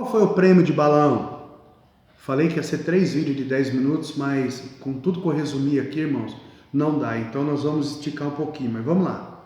Qual foi o prêmio de Balaão? Falei que ia ser 3 vídeos de 10 minutos, mas com tudo que eu resumi aqui, irmãos, não dá. Então nós vamos esticar um pouquinho, mas vamos lá.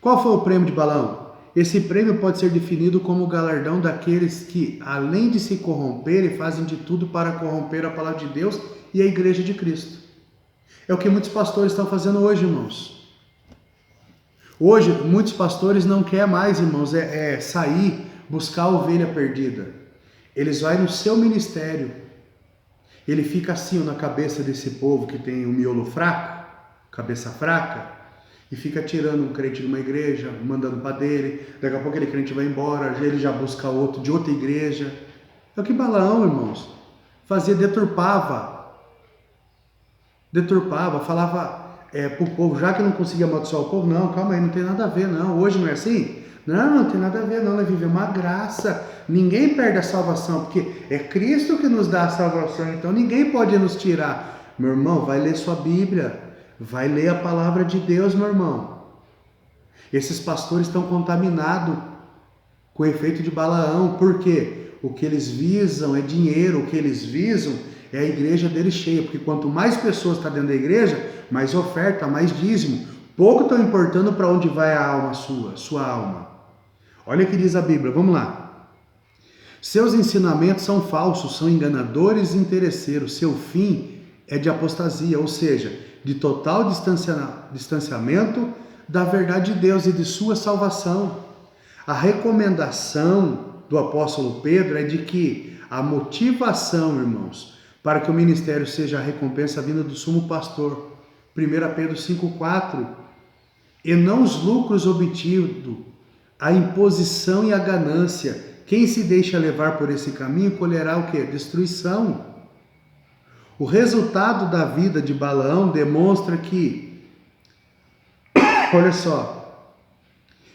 Qual foi o prêmio de Balaão? Esse prêmio pode ser definido como o galardão daqueles que, além de se corromperem, fazem de tudo para corromper a palavra de Deus e a igreja de Cristo. É o que muitos pastores estão fazendo hoje, irmãos. Hoje, muitos pastores não querem mais, irmãos, sair, buscar a ovelha perdida. Eles vão no seu ministério. Ele fica assim na cabeça desse povo que tem um miolo fraco, cabeça fraca, e fica tirando um crente de uma igreja, mandando para dele. Daqui a pouco aquele crente vai embora, ele já busca outro de outra igreja. É o que Balaão, irmãos, fazia, deturpava, falava para o povo, já que não conseguia amaldiçoar o povo, não, calma aí, não tem nada a ver, não, hoje não é assim? Não tem nada a ver, não, é viver uma graça, ninguém perde a salvação, porque é Cristo que nos dá a salvação, então ninguém pode nos tirar. Meu irmão, vai ler sua Bíblia, vai ler a palavra de Deus, meu irmão. Esses pastores estão contaminados com o efeito de Balaão, porque o que eles visam é dinheiro, o que eles visam é a igreja deles cheia, porque quanto mais pessoas estão dentro da igreja, mais oferta, mais dízimo. Pouco estão importando para onde vai a alma sua alma. Olha o que diz a Bíblia, vamos lá. Seus ensinamentos são falsos, são enganadores e interesseiros. Seu fim é de apostasia, ou seja, de total distanciamento da verdade de Deus e de sua salvação. A recomendação do apóstolo Pedro é de que a motivação, irmãos, para que o ministério seja a recompensa vinda do sumo pastor, 1 Pedro 5,4, e não os lucros obtidos, a imposição e a ganância. Quem se deixa levar por esse caminho colherá o quê? Destruição. O resultado da vida de Balaão demonstra que, olha só,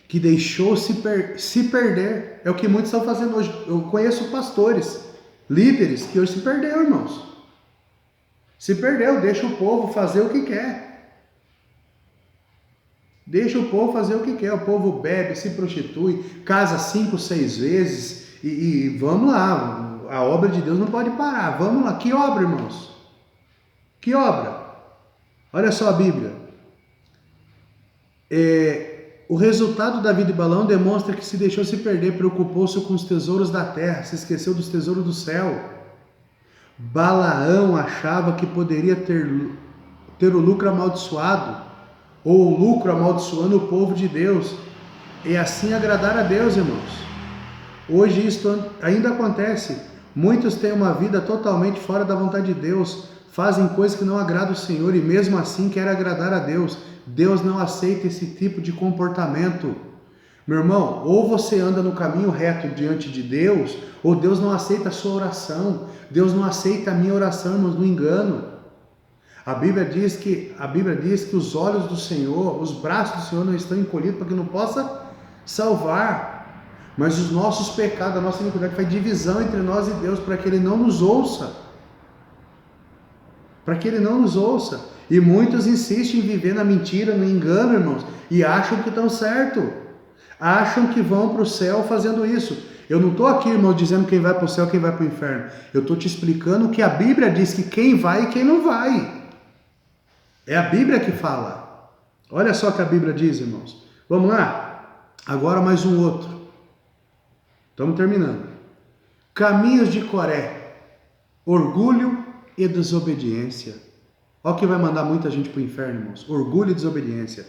que deixou se perder. É o que muitos estão fazendo hoje. Eu conheço pastores, líderes que hoje se perderam, irmãos. Se perdeu, deixa o povo fazer o que quer. Deixa o povo fazer o que quer. O povo bebe, se prostitui, casa 5, 6 vezes e vamos lá. A obra de Deus não pode parar. Vamos lá. Que obra, irmãos? Que obra? Olha só a Bíblia. O resultado da vida de Balaão demonstra que se deixou se perder, preocupou-se com os tesouros da terra, se esqueceu dos tesouros do céu. Balaão achava que poderia ter o lucro amaldiçoado, ou o lucro amaldiçoando o povo de Deus, e assim agradar a Deus, irmãos. Hoje isso ainda acontece. Muitos têm uma vida totalmente fora da vontade de Deus, fazem coisas que não agradam o Senhor e mesmo assim querem agradar a Deus. Deus não aceita esse tipo de comportamento. Meu irmão, ou você anda no caminho reto diante de Deus, ou Deus não aceita a sua oração. Deus não aceita a minha oração, irmãos, no engano. A Bíblia diz que os olhos do Senhor, os braços do Senhor não estão encolhidos para que não possa salvar. Mas os nossos pecados, a nossa iniquidade faz divisão entre nós e Deus para que Ele não nos ouça. Para que Ele não nos ouça. E muitos insistem em viver na mentira, no engano, irmãos, e acham que estão certo. Acham que vão para o céu fazendo isso. Eu não estou aqui, irmão, dizendo quem vai para o céu e quem vai para o inferno. Eu estou te explicando que a Bíblia diz que quem vai e quem não vai. É a Bíblia que fala. Olha só o que a Bíblia diz, irmãos. Vamos lá? Agora mais um outro. Estamos terminando. Caminhos de Coré. Orgulho e desobediência. Olha o que vai mandar muita gente para o inferno, irmãos. Orgulho e desobediência.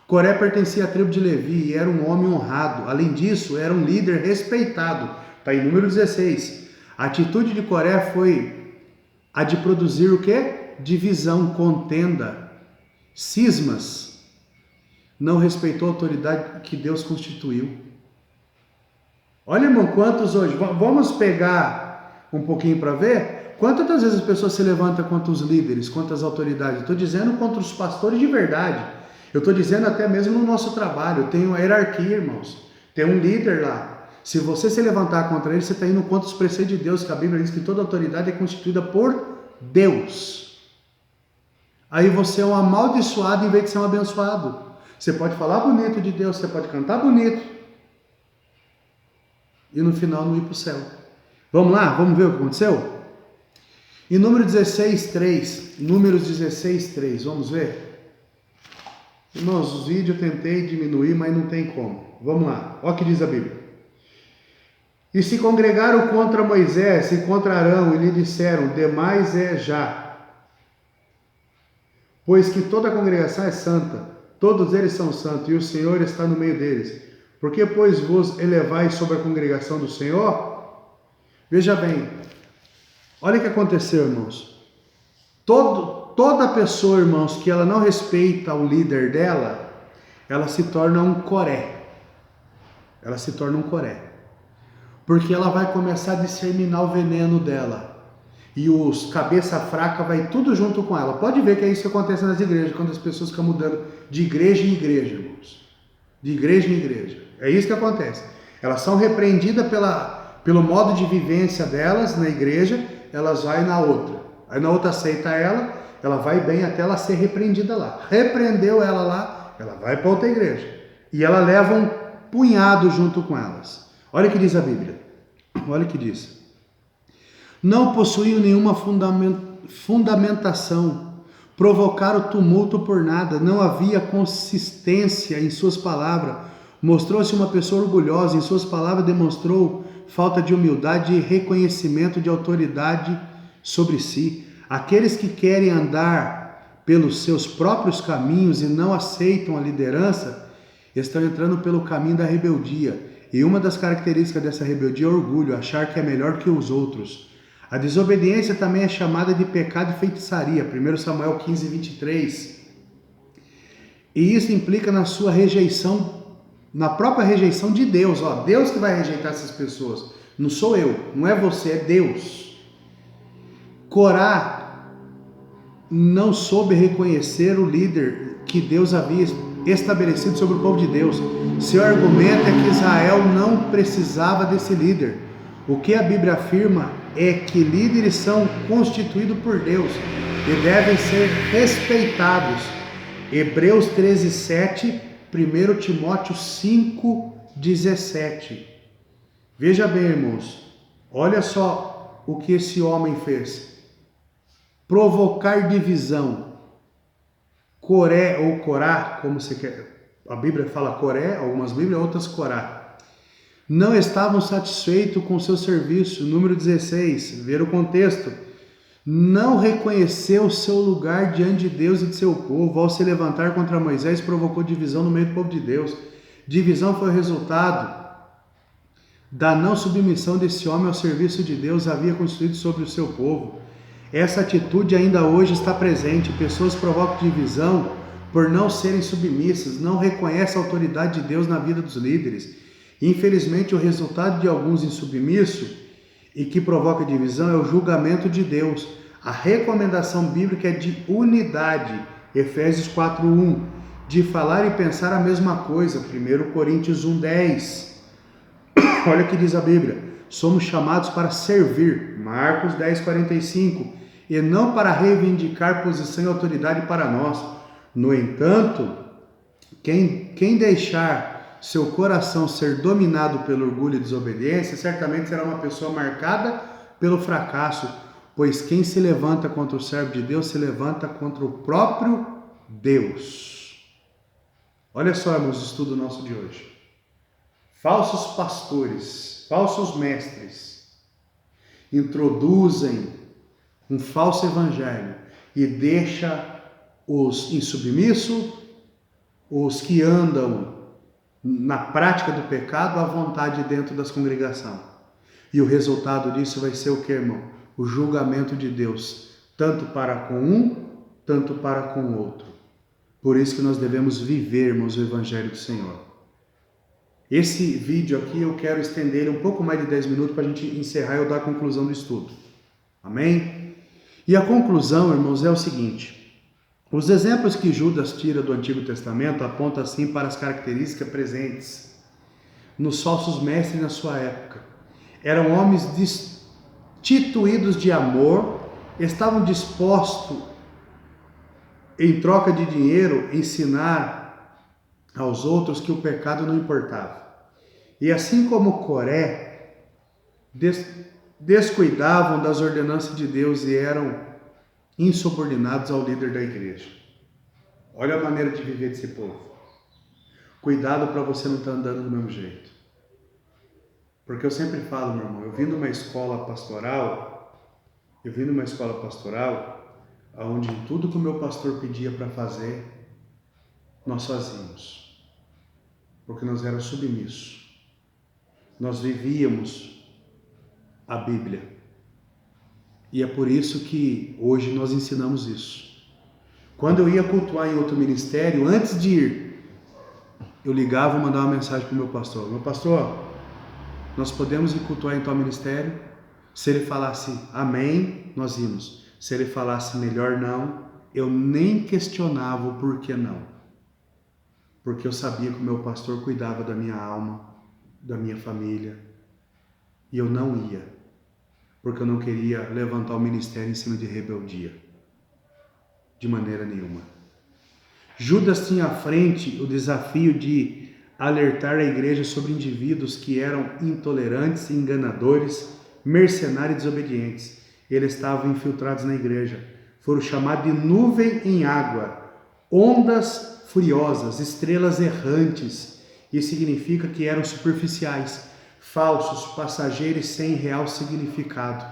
Coré pertencia à tribo de Levi e era um homem honrado. Além disso, era um líder respeitado. Está em número 16. A atitude de Coré foi a de produzir o quê? Divisão, contenda, cismas. Não respeitou a autoridade que Deus constituiu. Olha, irmão, quantos hoje... Vamos pegar um pouquinho para ver? Quantas das vezes as pessoas se levantam contra os líderes, contra as autoridades? Estou dizendo contra os pastores de verdade. Eu estou dizendo até mesmo no nosso trabalho. Tem uma hierarquia, irmãos. Tem um líder lá. Se você se levantar contra ele, você está indo contra os preceitos de Deus, que a Bíblia diz que toda autoridade é constituída por Deus. Aí você é um amaldiçoado em vez de ser um abençoado. Você pode falar bonito de Deus, você pode cantar bonito, e no final não ir para o céu. Vamos lá? Vamos ver o que aconteceu? Em Números 16:3, vamos ver? Irmãos, os vídeos eu tentei diminuir, mas não tem como. Vamos lá, olha o que diz a Bíblia. E se congregaram contra Moisés e contra Arão, e lhe disseram: demais é já, pois que toda a congregação é santa, todos eles são santos, e o Senhor está no meio deles. Por que, pois, vos elevais sobre a congregação do Senhor? Veja bem, olha o que aconteceu, irmãos. Toda pessoa, irmãos, que ela não respeita o líder dela, ela se torna um Coré. Ela se torna um Coré. Porque ela vai começar a disseminar o veneno dela. E os cabeça fraca vai tudo junto com ela. Pode ver que é isso que acontece nas igrejas, quando as pessoas ficam mudando de igreja em igreja, irmãos. De igreja em igreja. É isso que acontece. Elas são repreendidas pelo modo de vivência delas na igreja, elas vão na outra. Aí na outra aceita ela vai bem até ela ser repreendida lá. Repreendeu ela lá, ela vai para outra igreja. E ela leva um punhado junto com elas. Olha o que diz a Bíblia. Olha o que diz. Não possuíam nenhuma fundamentação, provocaram tumulto por nada, não havia consistência em suas palavras, mostrou-se uma pessoa orgulhosa, em suas palavras demonstrou falta de humildade e reconhecimento de autoridade sobre si. Aqueles que querem andar pelos seus próprios caminhos e não aceitam a liderança, estão entrando pelo caminho da rebeldia. E uma das características dessa rebeldia é o orgulho, achar que é melhor que os outros. A desobediência também é chamada de pecado e feitiçaria, 1 Samuel 15:23. E isso implica na sua rejeição, na própria rejeição de Deus. Deus que vai rejeitar essas pessoas, não sou eu, não é você, é Deus. Corá não soube reconhecer o líder que Deus havia estabelecido sobre o povo de Deus. Seu argumento é que Israel não precisava desse líder. O que a Bíblia afirma é que líderes são constituídos por Deus e devem ser respeitados. Hebreus 13:7, 1 Timóteo 5:17. Veja bem, irmãos, olha só o que esse homem fez. Provocar divisão. Coré ou Corá, como você quer. A Bíblia fala Coré, algumas Bíblias, outras Corá. Não estavam satisfeitos com seu serviço. Número 16, ver o contexto. Não reconheceu o seu lugar diante de Deus e de seu povo. Ao se levantar contra Moisés, provocou divisão no meio do povo de Deus. Divisão foi o resultado da não submissão desse homem ao serviço de Deus havia construído sobre o seu povo. Essa atitude ainda hoje está presente. Pessoas provocam divisão por não serem submissas, não reconhecem a autoridade de Deus na vida dos líderes. Infelizmente, o resultado de alguns insubmissos e que provoca divisão é o julgamento de Deus. A recomendação bíblica é de unidade, Efésios 4:1, de falar e pensar a mesma coisa, 1 Coríntios 1:10. Olha o que diz a Bíblia. Somos chamados para servir, Marcos 10:45, e não para reivindicar posição e autoridade para nós. No entanto, quem deixar seu coração ser dominado pelo orgulho e desobediência, certamente será uma pessoa marcada pelo fracasso, pois quem se levanta contra o servo de Deus se levanta contra o próprio Deus. Olha só, irmãos, o estudo nosso de hoje. Falsos pastores, falsos mestres, introduzem um falso evangelho e deixa os insubmissos, os que andam na prática do pecado, à vontade dentro das congregações. E o resultado disso vai ser o que, irmão? O julgamento de Deus, tanto para com um, tanto para com o outro. Por isso que nós devemos viver, irmãos, o evangelho do Senhor. Esse vídeo aqui eu quero estender um pouco mais de 10 minutos para a gente encerrar e eu dar a conclusão do estudo. Amém? E a conclusão, irmãos, é o seguinte. Os exemplos que Judas tira do Antigo Testamento apontam assim para as características presentes nos falsos mestres na sua época. Eram homens destituídos de amor, estavam dispostos, em troca de dinheiro, ensinar aos outros que o pecado não importava. E assim como Coré descuidavam das ordenanças de Deus e eram insubordinados ao líder da igreja. Olha a maneira de viver desse povo. Cuidado para você não estar andando do mesmo jeito. Porque eu sempre falo, meu irmão, eu vim numa escola pastoral, onde tudo que o meu pastor pedia para fazer, nós fazíamos. Porque nós éramos submissos. Nós vivíamos a Bíblia. E é por isso que hoje nós ensinamos isso. Quando eu ia cultuar em outro ministério, antes de ir, eu ligava e mandava uma mensagem para o meu pastor. Meu pastor, nós podemos ir cultuar em tal ministério? Se ele falasse amém, nós íamos. Se ele falasse melhor não, eu nem questionava o porquê não. Porque eu sabia que o meu pastor cuidava da minha alma, da minha família. E eu não ia, porque eu não queria levantar o ministério em cima de rebeldia. De maneira nenhuma. Judas tinha à frente o desafio de alertar a igreja sobre indivíduos que eram intolerantes, enganadores, mercenários e desobedientes. Eles estavam infiltrados na igreja. Foram chamados de nuvem em água, ondas furiosas, estrelas errantes. Isso significa que eram superficiais, falsos, passageiros sem real significado.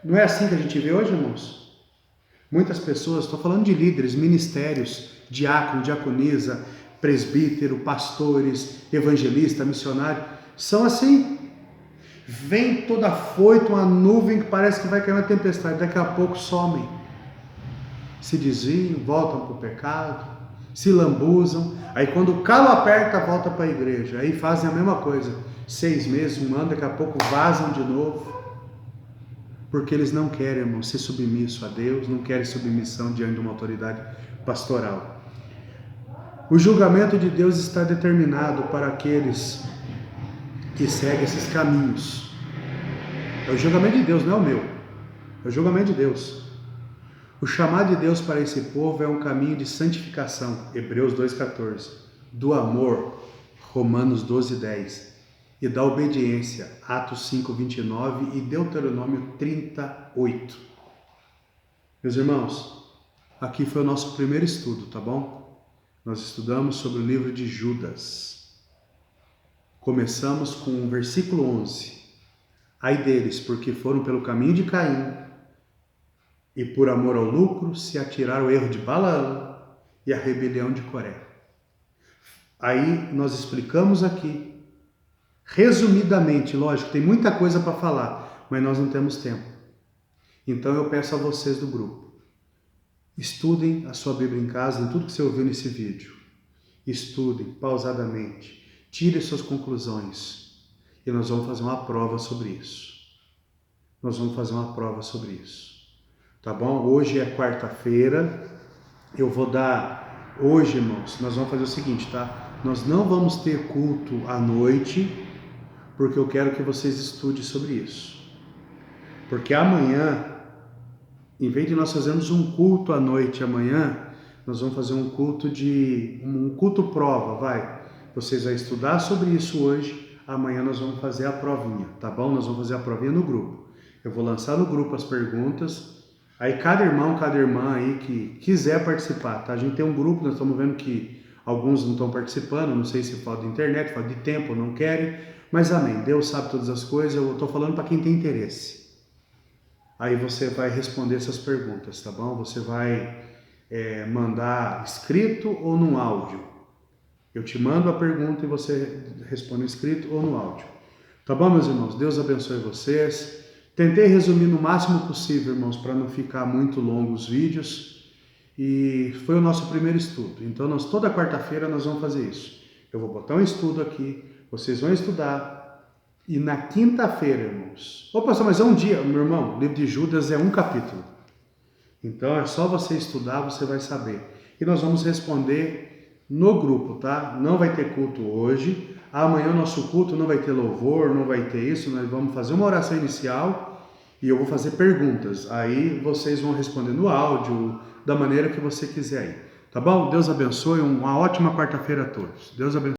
Não é assim que a gente vê hoje, irmãos? Muitas pessoas, estou falando de líderes, ministérios, diácono, diaconisa, presbítero, pastores, evangelista, missionário, são assim. Vem toda afoito, uma nuvem que parece que vai cair uma tempestade, daqui a pouco somem. Se desviam, voltam para o pecado, se lambuzam, aí quando o calo aperta, volta para a igreja, aí fazem a mesma coisa, 6 meses, 1 ano, daqui a pouco vazam de novo. Porque eles não querem, irmão, ser submisso a Deus, não querem submissão diante de uma autoridade pastoral. O julgamento de Deus está determinado para aqueles que seguem esses caminhos. É o julgamento de Deus, não é o meu. É o julgamento de Deus. O chamado de Deus para esse povo é um caminho de santificação, Hebreus 2,14, do amor, Romanos 12,10, e da obediência, Atos 5,29 e Deuteronômio 38. Meus irmãos, aqui foi o nosso primeiro estudo, tá bom? Nós estudamos sobre o livro de Judas. Começamos com o versículo 11. Ai deles, porque foram pelo caminho de Caim, e por amor ao lucro se atiraram ao erro de Balaão e a rebelião de Coré. Aí nós explicamos aqui, resumidamente, lógico, tem muita coisa para falar, mas nós não temos tempo. Então eu peço a vocês do grupo, estudem a sua Bíblia em casa, em tudo que você ouviu nesse vídeo. Estudem pausadamente, tirem suas conclusões e nós vamos fazer uma prova sobre isso. Tá bom? Hoje é quarta-feira, eu vou dar... Hoje, irmãos, nós vamos fazer o seguinte, tá? Nós não vamos ter culto à noite, porque eu quero que vocês estudem sobre isso. Porque amanhã, em vez de nós fazermos um culto à noite amanhã, nós vamos fazer um culto prova, vai. Vocês vão estudar sobre isso hoje, amanhã nós vamos fazer a provinha, tá bom? Nós vamos fazer a provinha no grupo. Eu vou lançar no grupo as perguntas, aí cada irmão, cada irmã aí que quiser participar, tá? A gente tem um grupo, nós estamos vendo que alguns não estão participando, não sei se falta de internet, falta de tempo, não querem, mas amém, Deus sabe todas as coisas, eu estou falando para quem tem interesse. Aí você vai responder essas perguntas, tá bom? Você vai mandar escrito ou no áudio. Eu te mando a pergunta e você responde escrito ou no áudio. Tá bom, meus irmãos? Deus abençoe vocês. Tentei resumir no máximo possível, irmãos, para não ficar muito longo os vídeos. E foi o nosso primeiro estudo. Então, toda quarta-feira nós vamos fazer isso. Eu vou botar um estudo aqui, vocês vão estudar. E na quinta-feira, irmãos... Ô, pastor, mas é um dia. Meu irmão, o livro de Judas é um capítulo. Então, é só você estudar, você vai saber. E nós vamos responder no grupo, tá? Não vai ter culto hoje. Amanhã o nosso culto não vai ter louvor, não vai ter isso. Nós vamos fazer uma oração inicial e eu vou fazer perguntas. Aí vocês vão responder no áudio, da maneira que você quiser aí. Tá bom? Deus abençoe. Uma ótima quarta-feira a todos. Deus abençoe.